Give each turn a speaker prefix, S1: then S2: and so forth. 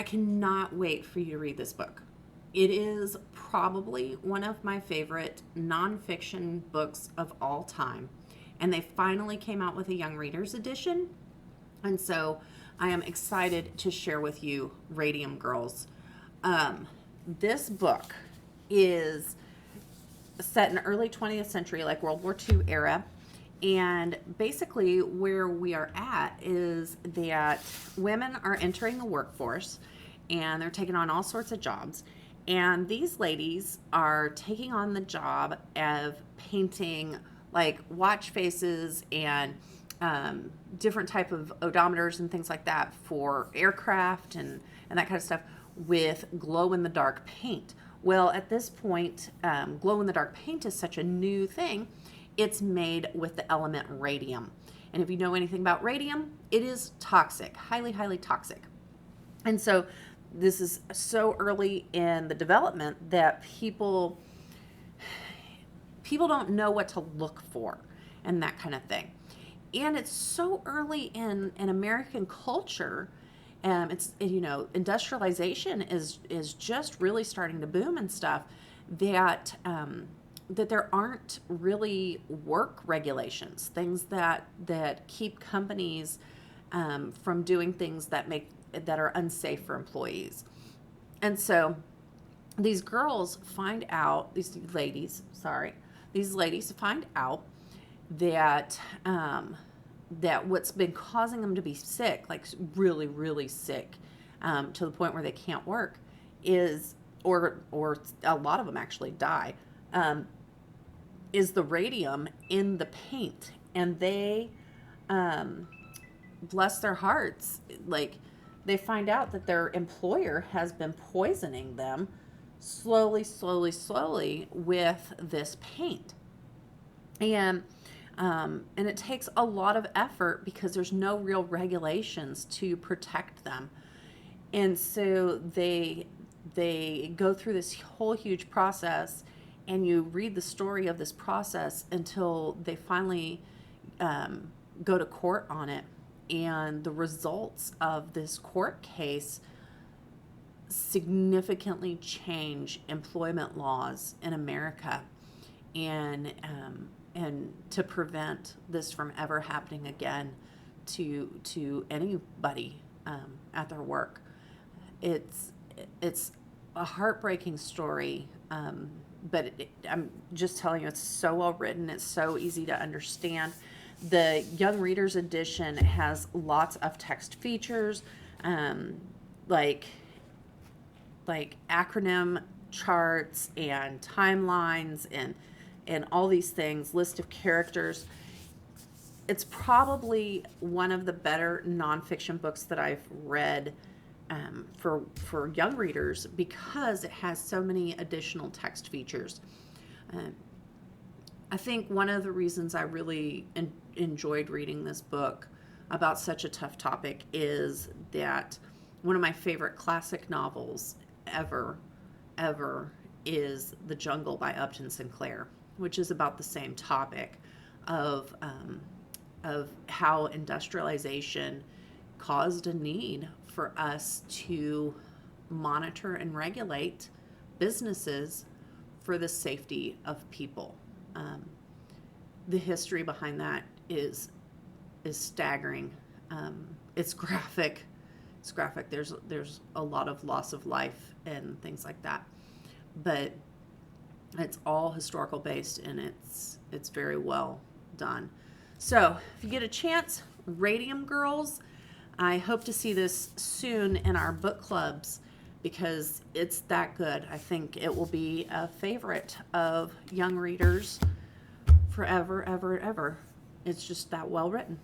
S1: cannot wait for you to read this book. It is probably one of my favorite nonfiction books of all time. And they finally came out with a young readers edition. And so I am excited to share with you Radium Girls. This book is set in early 20th century, like World War II era. And basically, where we are at is that women are entering the workforce and they're taking on all sorts of jobs. And these ladies are taking on the job of painting like watch faces and different type of odometers and things like that for aircraft and that kind of stuff with glow-in-the-dark paint. Well, at this point, glow-in-the-dark paint is such a new thing. It's made with the element radium. And if you know anything about radium, it is toxic, highly, highly toxic. And so this is so early in the development that people don't know what to look for and that kind of thing. And it's so early in American culture. It's, industrialization is just really starting to boom and stuff, that that there aren't really work regulations, things that keep companies from doing things that are unsafe for employees. And so these ladies find out that that what's been causing them to be sick, like really, really sick, to the point where they can't work, is, or a lot of them actually die, is the radium in the paint. And they, bless their hearts, like they find out that their employer has been poisoning them slowly with this paint. And it takes a lot of effort because there's no real regulations to protect them. And so they go through this whole huge process, and you read the story of this process until they finally go to court on it. And the results of this court case significantly change employment laws in America, and to prevent this from ever happening again to anybody at their work. It's a heartbreaking story, but I'm just telling you, it's so well written. It's so easy to understand. The Young Readers Edition has lots of text features, like acronym charts and timelines and all these things, list of characters. It's probably one of the better nonfiction books that I've read for young readers, because it has so many additional text features. I think one of the reasons I really enjoyed reading this book about such a tough topic is that one of my favorite classic novels ever is The Jungle by Upton Sinclair, which is about the same topic of how industrialization caused a need for us to monitor and regulate businesses for the safety of people. The history behind that is staggering. It's graphic. It's graphic. There's a lot of loss of life and things like that, but it's all historical based, and it's very well done. So if you get a chance, Radium Girls. I hope to see this soon in our book clubs, because it's that good. I think it will be a favorite of young readers forever, ever, ever. It's just that well written.